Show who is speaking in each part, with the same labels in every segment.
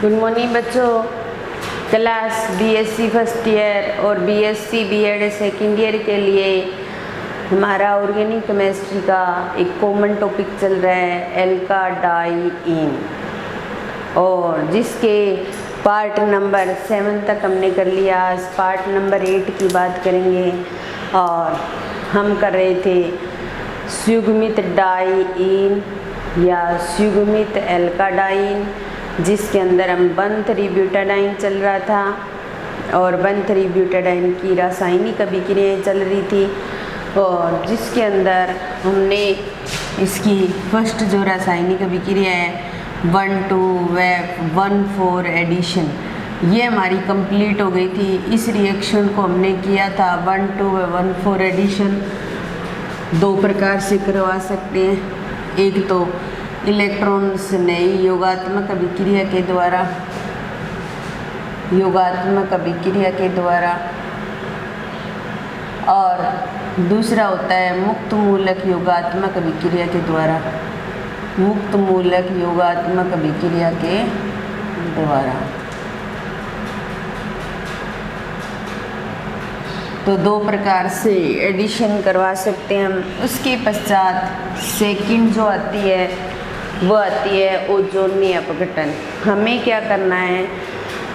Speaker 1: Good morning बच्चों। Class BSc first year और BSc BEd second year के लिए हमारा ऑर्गेनिक केमिस्ट्री का एक कॉमन टॉपिक चल रहा है एल्काडाइइन, और जिसके पार्ट नंबर 7 तक हमने कर लिया। आज पार्ट नंबर 8 की बात करेंगे और हम कर रहे थे सुगमित डाइइन या सुगमित एल्काडाइन, जिसके अंदर हम 1,3-ब्यूटाडाइन चल रहा था और 1,3-ब्यूटाडाइन की रासायनिक अभिक्रियाएँ चल रही थी, और जिसके अंदर हमने इसकी फर्स्ट जो रासायनिक अभिक्रिया है 1,2-1,4 एडिशन, ये हमारी कंप्लीट हो गई थी। इस रिएक्शन को हमने किया था 1,2-1,4 एडिशन दो प्रकार से करवा सकते हैं। एक तो इलेक्ट्रॉन्स नई योगात्मक अभिक्रिया के द्वारा, और दूसरा होता है मुक्त मूलक योगात्मक अभिक्रिया के द्वारा। तो दो प्रकार से एडिशन करवा सकते हैं हम। उसके पश्चात सेकंड जो आती है वो आती है ओजोनी अपघटन। हमें क्या करना है,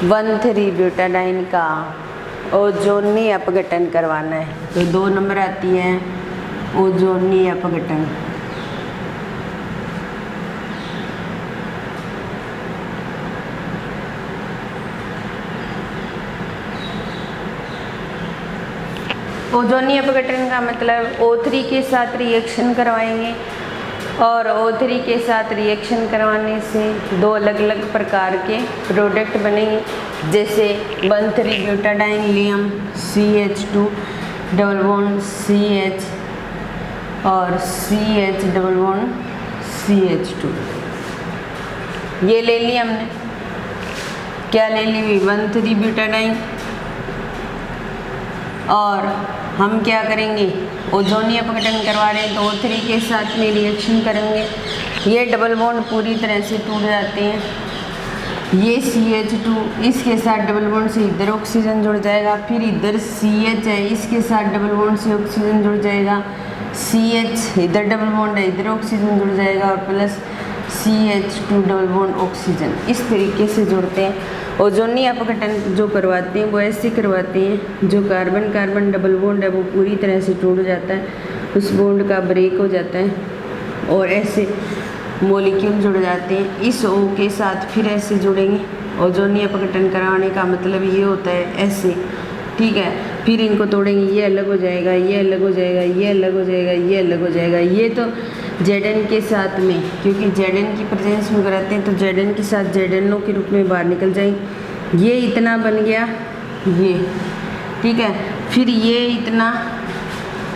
Speaker 1: 1,3-ब्यूटाडाइन का ओजोनी अपघटन करवाना है। तो 2 नंबर आती है ओजोनी अपघटन। ओजोनी अपघटन का मतलब O3 के साथ रिएक्शन करवाएंगे, और O3 के साथ रिएक्शन करवाने से 2 अलग अलग प्रकार के प्रोडक्ट बनेंगे, जैसे 1,3-ब्यूटाडाइन लियम CH2 डबल बॉन्ड CH और CH डबल बॉन्ड CH2। ये ले ली हमने, क्या ले ली, 1,3-ब्यूटाडाइन, और हम क्या करेंगे, ओजोनी अपघटन करवा रहे हैं तो O3 के साथ में रिएक्शन करेंगे। ये डबल बॉन्ड पूरी तरह से टूट जाते हैं। ये CH2 इसके साथ डबल बॉन्ड से इधर ऑक्सीजन जुड़ जाएगा, फिर इधर CH है, इसके साथ डबल बॉन्ड से ऑक्सीजन जुड़ जाएगा। CH इधर डबल बॉन्ड है, इधर ऑक्सीजन जुड़ जाएगा, और plus CH2 double bond oxygen. इस तरीके से जुड़ते हैं। ओजोनी अपघटन जो करवाते हैं वो ऐसे करवाते हैं, जो कार्बन कार्बन डबल बॉन्ड है वो पूरी तरह से टूट जाता है, उस बॉन्ड का ब्रेक हो जाता है और ऐसे मॉलिक्यूल जुड़ जाते हैं। इस O के साथ फिर ऐसे जुड़ेंगे। ओजोनी अपघटन कराने का मतलब ये होता है ऐसे, ठीक है। फिर इनको तोड़ेंगे, ये अलग हो जाएगा, ये अलग हो जाएगा, ये अलग हो जाएगा, ये अलग हो जाएगा। ये तो Zn के साथ में, क्योंकि Zn की प्रेजेंस में कराते हैं तो Zn के साथ ZnO के रूप में बाहर निकल जाएंगे। ये इतना बन गया, ये ठीक है। फिर ये इतना,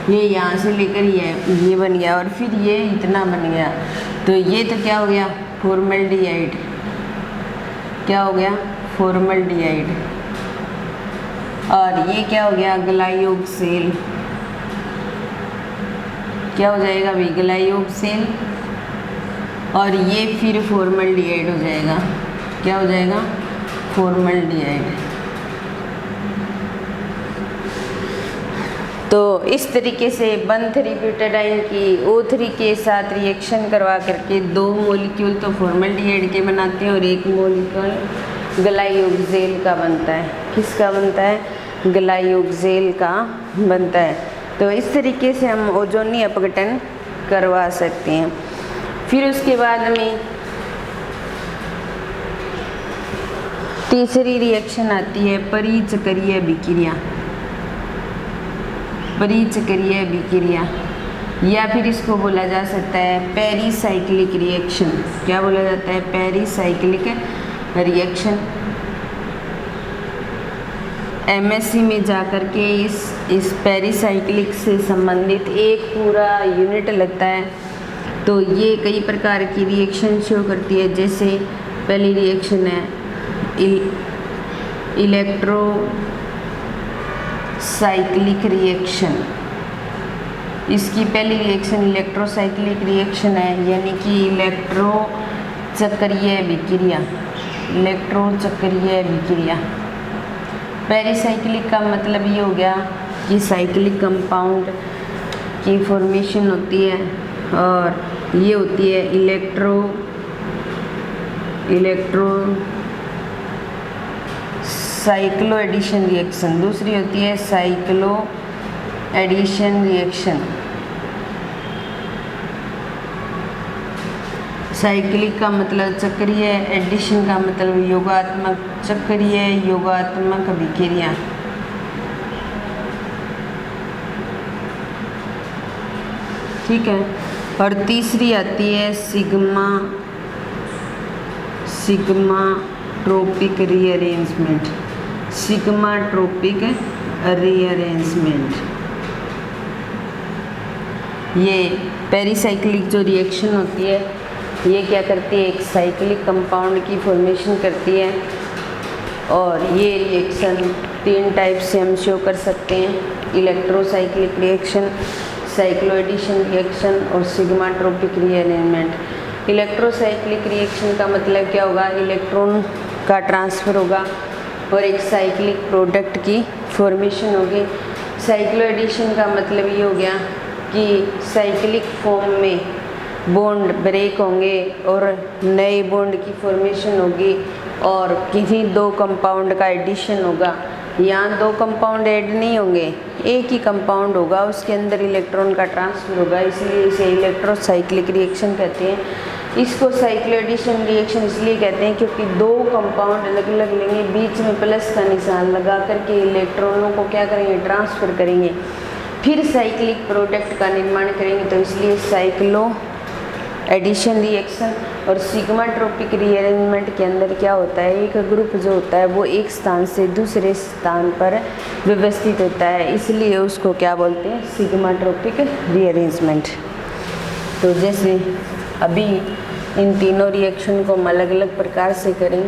Speaker 1: ये यहाँ से लेकर ये बन गया, और फिर ये इतना बन गया। तो ये तो क्या हो गया, फॉर्मल्डिहाइड। क्या हो गया, फॉर्मल्डिहाइड। और ये क्या हो गया, ग्लाइयोक्सेल। क्या हो जाएगा भाई, ग्लाइयोक्सेल। और ये फिर फॉर्मल्डिहाइड हो जाएगा। क्या हो जाएगा, फॉर्मल्डिहाइड। तो इस तरीके से 1,3-ब्यूटाडाइन की O3 के साथ रिएक्शन करवा करके 2 मॉलिक्यूल तो फॉर्मल्डिहाइड के बनाते हैं और 1 मॉलिक्यूल ग्लाइयोक्सेल का बनता है। किसका बनता है, ग्लाइयोक्सेल का बनता है। तो इस तरीके से हम ओजोनी अपघटन करवा सकते हैं। फिर उसके बाद में तीसरी रिएक्शन आती है परिचक्रीय अभिक्रिया, या फिर इसको बोला जा सकता है पेरीसाइक्लिक रिएक्शन। क्या बोला जाता है, पेरीसाइक्लिक रिएक्शन। MSc में जाकर के इस पेरीसाइक्लिक से संबंधित एक पूरा यूनिट लगता है। तो ये कई प्रकार की रिएक्शन शो करती है। जैसे पहली रिएक्शन है इलेक्ट्रोसाइक्लिक रिएक्शन। इसकी पहली रिएक्शन इलेक्ट्रोसाइक्लिक रिएक्शन है, यानी कि इलेक्ट्रो चक्रीय अभिक्रिया। इलेक्ट्रोचक्रीय विक्रिया। पेरिसाइक्लिक का मतलब ये हो गया कि साइक्लिक कंपाउंड की फॉर्मेशन होती है और ये होती है इलेक्ट्रो साइक्लो एडिशन रिएक्शन। दूसरी होती है साइक्लो एडिशन रिएक्शन। साइक्लिक का मतलब चक्रीय, एडिशन का मतलब योगात्मक, चक्रीय योगात्मक विक्रिया। ठीक है। और तीसरी आती है sigma trophic rearrangement. Sigma trophic rearrangement ये पेरिसाइक्लिक जो रिएक्शन होती है ये क्या करती है, एक साइक्लिक कंपाउंड की फॉर्मेशन करती है। और ये रिएक्शन 3 टाइप से हम शो कर सकते हैं, electrocyclic reaction, cycloaddition reaction और sigmatropic rearrangement. Electrocyclic reaction का मतलब क्या होगा, इलेक्ट्रॉन का ट्रांसफ़र होगा और एक साइक्लिक प्रोडक्ट की फॉर्मेशन होगी। साइक्लो एडिशन का मतलब ये हो गया कि साइक्लिक फॉर्म में बॉन्ड ब्रेक होंगे और नए बॉन्ड की फॉर्मेशन होगी और किसी 2 कंपाउंड का एडिशन होगा। यहाँ 2 कंपाउंड ऐड नहीं होंगे, एक ही कंपाउंड होगा, उसके अंदर इलेक्ट्रॉन का ट्रांसफ़र होगा, इसलिए इसे इलेक्ट्रोसाइक्लिक रिएक्शन कहते हैं। इसको साइक्लो एडिशन रिएक्शन इसलिए कहते हैं क्योंकि 2 कंपाउंड अलग अलग लेंगे, बीच में प्लस का निशान लगा करके इलेक्ट्रॉनों को क्या करेंगे, ट्रांसफ़र करेंगे, फिर साइक्लिक प्रोडक्ट का निर्माण करेंगे। तो इसलिए साइक्लो एडिशन रिएक्शन और सिग्मा ट्रोपिक रीअरेंजमेंट के अंदर क्या होता है, एक ग्रुप जो होता है वो एक स्थान से दूसरे स्थान पर व्यवस्थित होता है, इसलिए उसको क्या बोलते हैं, सिग्मा ट्रोपिक रीअरेंजमेंट। तो जैसे अभी इन तीनों रिएक्शन को हम अलग अलग प्रकार से करें।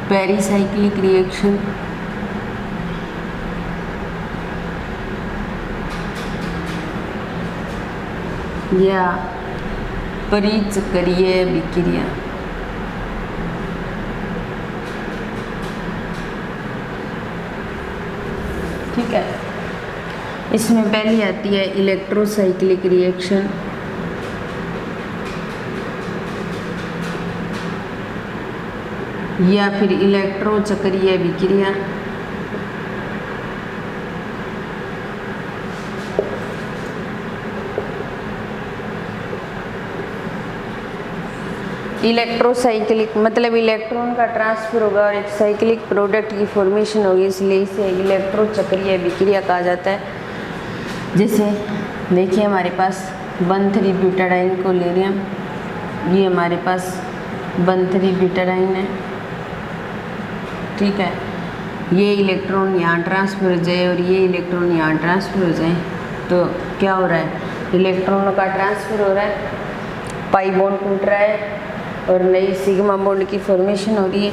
Speaker 1: पेरिसाइक्लिक रिएक्शन या परिचक्रीय विक्रिया। ठीक है, इसमें पहली आती है इलेक्ट्रोसाइक्लिक रिएक्शन। या फिर इलेक्ट्रोचक्रीय विक्रिया। इलेक्ट्रोसाइक्लिक मतलब इलेक्ट्रॉन का ट्रांसफर होगा और एक साइक्लिक प्रोडक्ट की फॉर्मेशन होगी, इसलिए इसे इलेक्ट्रोचक्रीय विक्रिया कहा जाता है। जैसे देखिए हमारे पास 1,3-ब्यूटाडाइन को ले रहे हैं, ये हमारे पास 1,3-ब्यूटाडाइन है। ठीक है, ये इलेक्ट्रॉन यहाँ ट्रांसफ़र हो जाए और ये इलेक्ट्रॉन यहाँ ट्रांसफ़र हो जाए तो क्या हो रहा है, इलेक्ट्रॉनों का ट्रांसफ़र हो रहा है, पाई बॉन्ड टूट रहा है और नई सिग्मा बॉन्ड की फॉर्मेशन हो रही है।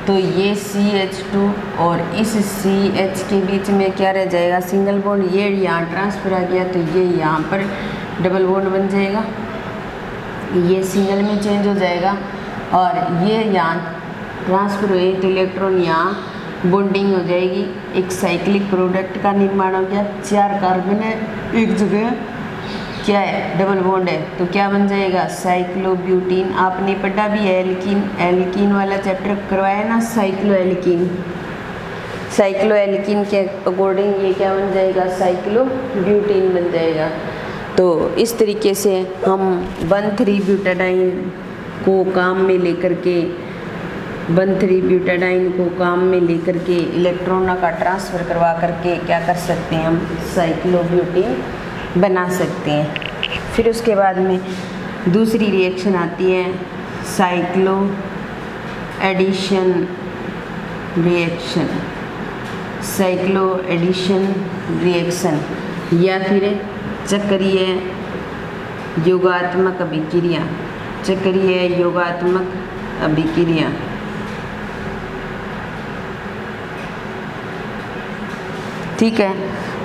Speaker 1: तो ये CH2 और इस CH के बीच में क्या रह जाएगा, सिंगल बॉन्ड। ये यहाँ ट्रांसफ़र आ गया तो ये यहाँ पर डबल बॉन्ड बन जाएगा, ये सिंगल में चेंज हो जाएगा और ये यहाँ ट्रांसफ़र हुए तो इलेक्ट्रॉन यहाँ बॉन्डिंग हो जाएगी, एक साइक्लिक प्रोडक्ट का निर्माण हो गया। 4 कार्बन है, एक जगह क्या है, डबल बॉन्ड है, तो क्या बन जाएगा, साइक्लोब्यूटीन। आपने पढ़ा भी है एल्कीन वाला चैप्टर करवाया ना, साइक्लो एल्कीन के अकॉर्डिंग ये क्या बन जाएगा, साइक्लोब्यूटीन बन जाएगा। तो इस तरीके से हम 1,3-ब्यूटाडाइन को काम में लेकर के 1,3-ब्यूटाडाइन को काम में लेकर के इलेक्ट्रॉनों का ट्रांसफ़र करवा करके क्या कर सकते हैं, हम साइक्लोब्यूटीन बना सकते हैं। फिर उसके बाद में दूसरी रिएक्शन आती है साइक्लो एडिशन रिएक्शन या फिर चक्रीय योगात्मक अभिक्रिया, चक्रीय योगात्मक अभिक्रिया। ठीक है,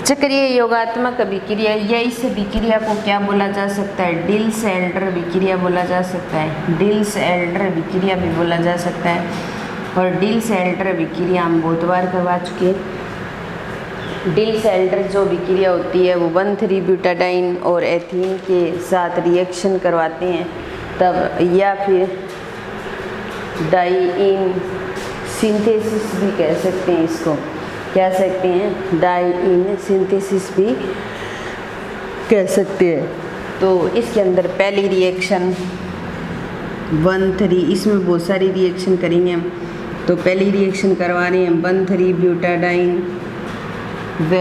Speaker 1: चक्रीय योगात्मक अभिक्रिया या इस अभिक्रिया को क्या बोला जा सकता है? डिल्स एल्डर अभिक्रिया बोला जा सकता है, डिल्स एल्डर अभिक्रिया भी बोला जा सकता है। और डिल्स एल्डर अभिक्रिया हम बहुत बार करवा चुके हैं। डिल्स एल्डर जो अभिक्रिया होती है वो 1,3-ब्यूटाडाइन और एथीन के साथ रिएक्शन करवाते हैं तब, या फिर डाइइन सिंथेसिस भी कह सकते हैं इसको, क्या सकते हैं? डाइइन सिंथेसिस भी कह सकते हैं। तो इसके अंदर पहली रिएक्शन 1,3, इसमें बहुत सारी रिएक्शन करेंगे हम। तो पहली रिएक्शन करवा रहे हैं 1,3-ब्यूटाडाइन व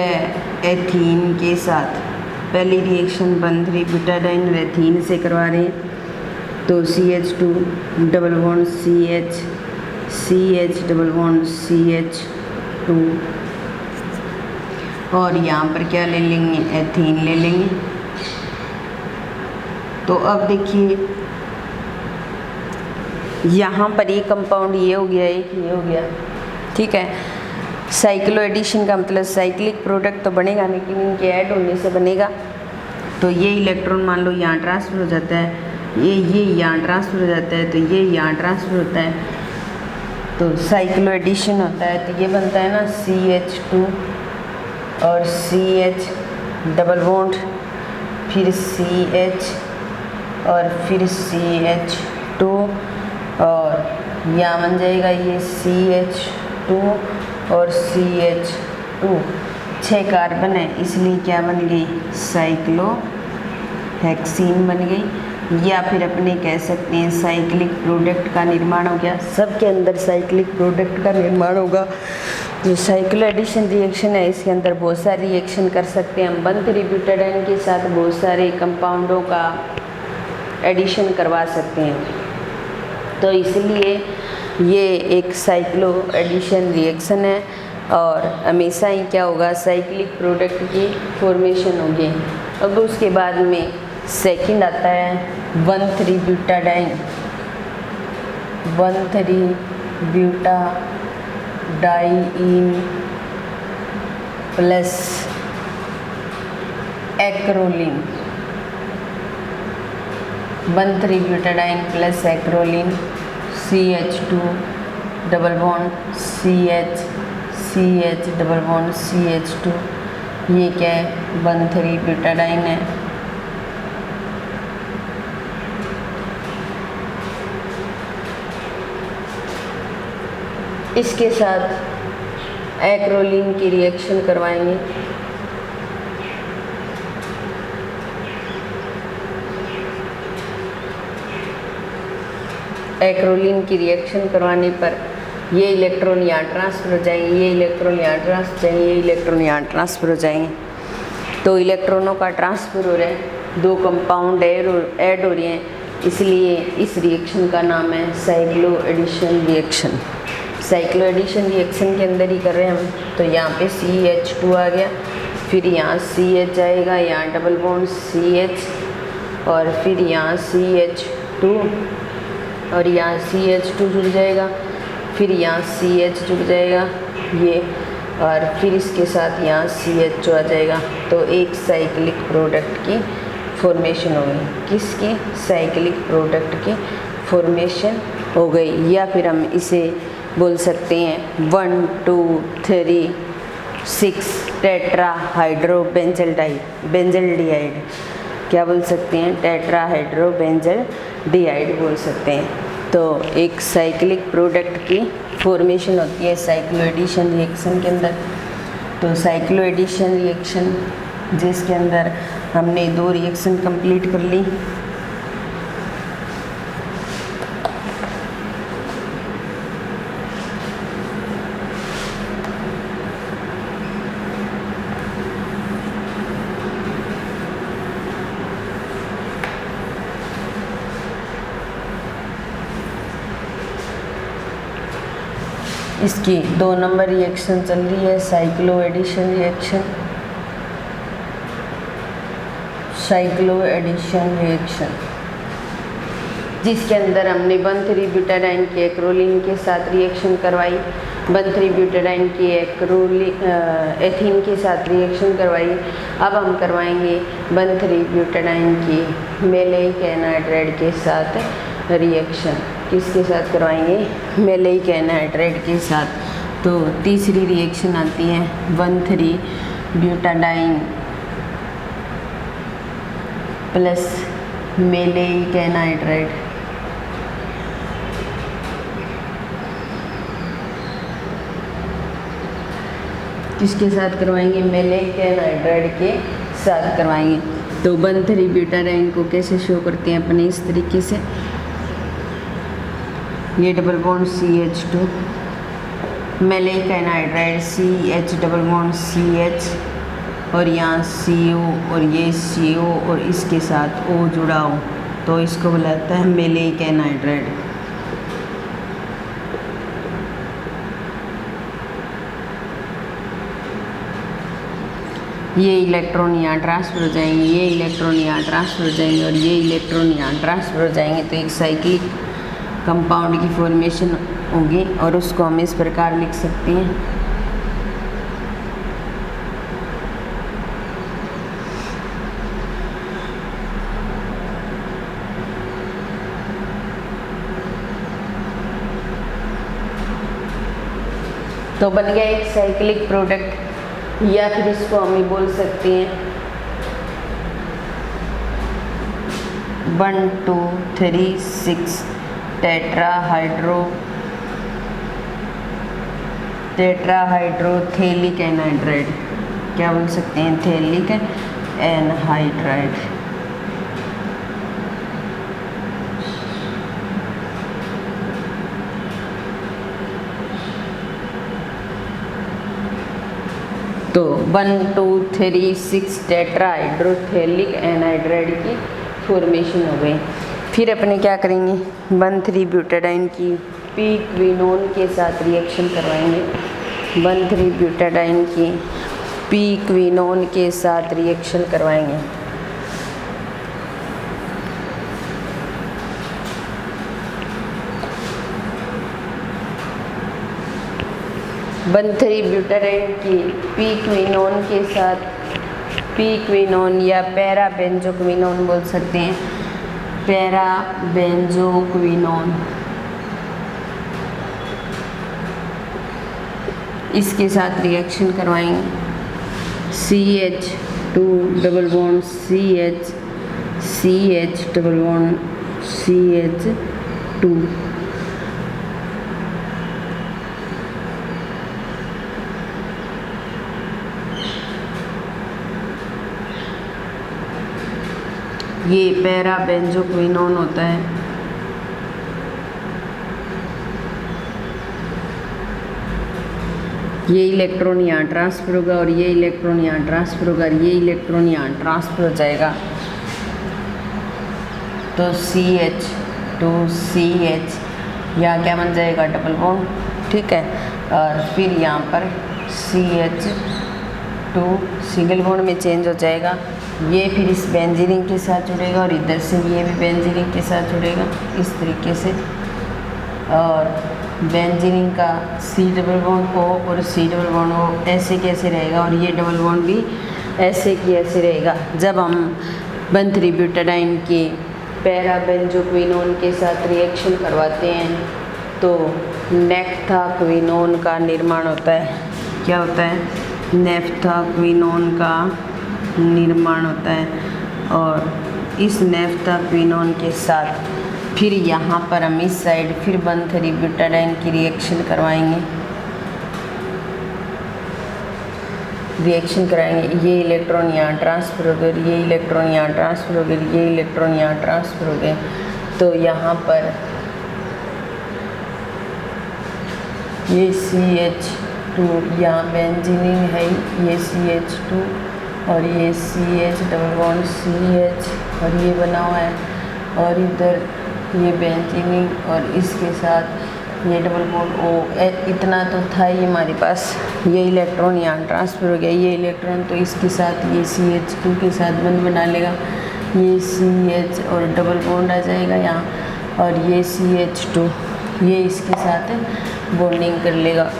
Speaker 1: एथीन के साथ। पहली रिएक्शन 1,3-ब्यूटाडाइन व एथीन से करवा रहे हैं। तो CH2 double bond CH double bond CH2 और यहाँ पर क्या ले लेंगे? एथीन ले लेंगे। तो अब देखिए यहाँ पर एक कंपाउंड ये हो गया, एक ये हो गया। ठीक है, साइक्लो एडिशन का मतलब साइक्लिक प्रोडक्ट तो बनेगा लेकिन इनके ऐड होने से बनेगा। तो ये इलेक्ट्रॉन मान लो यहाँ ट्रांसफर हो जाता है, ये यहाँ ट्रांसफर हो जाता है, तो ये यहाँ ट्रांसफर होता है, तो साइक्लो एडिशन होता है। तो ये बनता है ना CH2 और CH डबल बॉन्ड, फिर CH और फिर CH2 और यहाँ बन जाएगा ये CH2 और CH2। 6 कार्बन है इसलिए क्या बन गई? साइक्लो हेक्सीन बन गई, या फिर अपने कह सकते हैं साइक्लिक प्रोडक्ट का निर्माण हो गया। सबके अंदर साइक्लिक प्रोडक्ट का निर्माण होगा। जो साइक्लो एडिशन रिएक्शन है इसके अंदर बहुत सारे रिएक्शन कर सकते हैं हम। 1,3-ब्यूटाडाइन के साथ बहुत सारे कंपाउंडों का एडिशन करवा सकते हैं। तो इसलिए ये एक साइक्लो एडिशन रिएक्शन है और हमेशा ही क्या होगा? साइक्लिक प्रोडक्ट की फॉर्मेशन होगी। अब उसके बाद में सेकंड आता है one three butadiene, one three butadiene plus acrolein, one three butadiene plus acrolein, CH2 double bond CH double bond CH2। ये क्या है? 1,3-ब्यूटाडाइन है। इसके साथ एक्रोलिन की रिएक्शन करवाएंगे। एक्रोलिन की रिएक्शन करवाने पर ये इलेक्ट्रॉन यहाँ ट्रांसफर हो जाएंगे, ये इलेक्ट्रॉन यहाँ ट्रांसफर हो जाएंगे, ये इलेक्ट्रॉन यहाँ ट्रांसफर हो जाएंगे। तो इलेक्ट्रॉनों का ट्रांसफर हो रहा है, 2 कंपाउंड ऐड हो रहे हैं, इसलिए इस रिएक्शन का नाम है cycloaddition reaction. Cycloaddition reaction के अंदर ही कर रहे हैं हम। तो यहाँ पे CH2 आ गया, फिर यहाँ CH आएगा, यहाँ डबल बॉन्ड CH और फिर यहाँ CH2 और यहाँ CH2 जुड़ जाएगा, फिर यहाँ CH जुड़ जाएगा ये, और फिर इसके साथ यहाँ CH आ जाएगा। तो एक साइक्लिक प्रोडक्ट की फॉर्मेशन हो गई। किसकी? साइक्लिक प्रोडक्ट की फॉर्मेशन हो गई। या फिर हम इसे बोल सकते हैं 1 2 3 6 टेट्राहाइड्रो बेंजल्डिहाइड। क्या बोल सकते हैं? टेट्राहाइड्रो बेंजल्डिहाइड बोल सकते हैं। तो एक साइक्लिक प्रोडक्ट की फॉर्मेशन होती है साइक्लो एडिशन रिएक्शन के अंदर। तो साइक्लो एडिशन रिएक्शन जिसके अंदर हमने 2 रिएक्शन कंप्लीट कर ली। इसकी 2 नंबर रिएक्शन चल रही है cycloaddition reaction. Cycloaddition reaction, जिसके अंदर हमने 1,3-ब्यूटाडाइन की एक्रोलीन के साथ रिएक्शन करवाई, 1,3-ब्यूटाडाइन की एथीन के साथ रिएक्शन करवाई। अब हम करवाएंगे 1,3-ब्यूटाडाइन की मेलेइक एनहाइड्राइड के साथ रिएक्शन। किसके साथ करवाएंगे? मेलेइक एनहाइड्राइड के साथ। तो तीसरी रिएक्शन आती है 1,3-ब्यूटाडाइन प्लस मेलेइक एनहाइड्राइड। किसके साथ करवाएंगे? मेलेइक एनहाइड्राइड के साथ करवाएंगे। तो 1,3-ब्यूटाडाइन को कैसे शो करते हैं अपने? इस तरीके से, ये double bond CH2, maleic anhydride CH double bond CH, और यहाँ CO और ये CO और इसके साथ O जुड़ा हो, तो इसको बुलाता है मेलेइक एनहाइड्राइड। ये इलेक्ट्रॉन यहाँ ट्रांसफर हो जाएंगे, ये इलेक्ट्रॉन यहाँ ट्रांसफर हो जाएंगे और ये इलेक्ट्रॉन यहाँ ट्रांसफर हो जाएंगे। तो एक साइक्लिक कंपाउंड की फॉर्मेशन होगी और उसको हम इस प्रकार लिख सकते हैं। तो बन गया एक साइक्लिक प्रोडक्ट, या फिर इसको हम ही बोल सकते हैं 1 2 3 6 टेट्राहाइड्रोथेलिक एनहाइड्राइड। क्या बोल सकते हैं? थेलिक एनहाइड्राइड। तो 1 2 3 6 टेट्राहाइड्रोथेलिक एनहाइड्राइड की फॉर्मेशन हो गई। फिर अपने क्या करेंगे? 1,3-ब्यूटाडाइन की पीक्विनोन के साथ रिएक्शन करवाएंगे। 1,3-ब्यूटाडाइन की पीक्विनोन के साथ रिएक्शन करवाएंगे। (1,3-ब्यूटाडाइन की पीक्विनोन के साथ पीक्विनोन या पैराबेंजोक्विनोन बोल सकते हैं, पैराबेंजोक्विनोन, इसके साथ रिएक्शन करवाएंगे। CH2 double bond CH, CH double bond CH2, ये पैराबेंजोक्विनोन होता है। ये इलेक्ट्रॉन यहाँ ट्रांसफर होगा और ये इलेक्ट्रॉन यहाँ ट्रांसफर होगा और ये इलेक्ट्रॉन यहाँ ट्रांसफर हो जाएगा। तो CH2CH यहाँ क्या बन जाएगा? डबल बॉन्ड, ठीक है। और फिर यहाँ पर CH2 सिंगल बॉन्ड में चेंज हो जाएगा। ये फिर इस बेंजीन के साथ जुड़ेगा और इधर से ये भी बेंजीन के साथ जुड़ेगा इस तरीके से। और बेंजीन का C डबल बॉन्ड O और C डबल बॉन्ड O ऐसे कैसे रहेगा और ये डबल बॉन्ड भी ऐसे की ऐसे रहेगा। जब हम 1,3-ब्यूटाडाइन के पैराबेंजोक्विनोन के साथ रिएक्शन करवाते हैं तो नेफ्थाक्विनोन का निर्माण होता है। क्या होता है? नेफ्थाक्विनोन का निर्माण होता है। और इस नेफ्थाक्विनोन के साथ फिर यहाँ पर हम इस साइड फिर 1,3-ब्यूटाडाइन की रिएक्शन कराएंगे। ये इलेक्ट्रॉन यहाँ ट्रांसफर हो गए, ये इलेक्ट्रॉन यहाँ ट्रांसफर हो गए, ये इलेक्ट्रॉन यहाँ ट्रांसफर हो गए। तो यहाँ पर ये CH2 यहाँ बेंजीन है, ये CH2 और ये CH डबल बॉन्ड CH और ये बना हुआ है और इधर ये बेंजीन और इसके साथ ये डबल बॉन्ड ओ, इतना तो था ही हमारे पास, ये इलेक्ट्रॉन यहाँ ट्रांसफ़र हो गया, ये इलेक्ट्रॉन तो इसके साथ ये CH2 के साथ बंध बना लेगा, ये CH और डबल बॉन्ड आ जाएगा यहाँ, और ये CH2 ये इसके साथ बॉन्डिंग कर लेगा।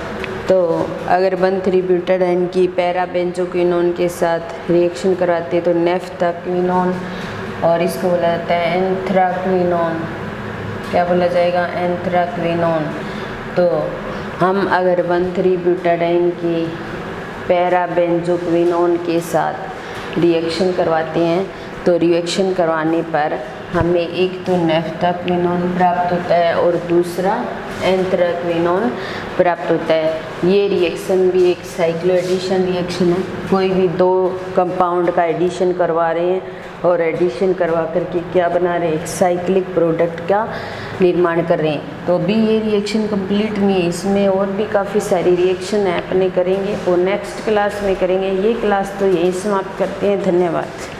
Speaker 1: तो अगर 1,3 ब्यूटाडाइन की पैरा बेंजोक्विनोन के साथ रिएक्शन करवाते हैं तो नेफ्थाक्विनोन, और इसको बोला जाता है एंथ्राक्विनोन। क्या बोला जाएगा? एंथ्राक्विनोन। तो हम अगर 1,3 ब्यूटाडाइन की पैरा बेंजोक्विनोन के साथ रिएक्शन करवाते हैं तो रिएक्शन करवाने पर हमें एक तो नेफ्थाक्विनोन प्राप्त होता है और दूसरा एंथ्राक्विनोन प्राप्त होता है। ये रिएक्शन भी एक साइक्लो एडिशन रिएक्शन है, कोई भी दो कंपाउंड का एडिशन करवा रहे हैं और एडिशन करवा करके क्या बना रहे हैं? एक साइक्लिक प्रोडक्ट का निर्माण कर रहे हैं। तो अभी ये रिएक्शन कंप्लीट नहीं है, इसमें और भी काफ़ी सारी रिएक्शन है अपने करेंगे, वो नेक्स्ट क्लास में करेंगे। ये क्लास तो यहीं समाप्त करते हैं। धन्यवाद।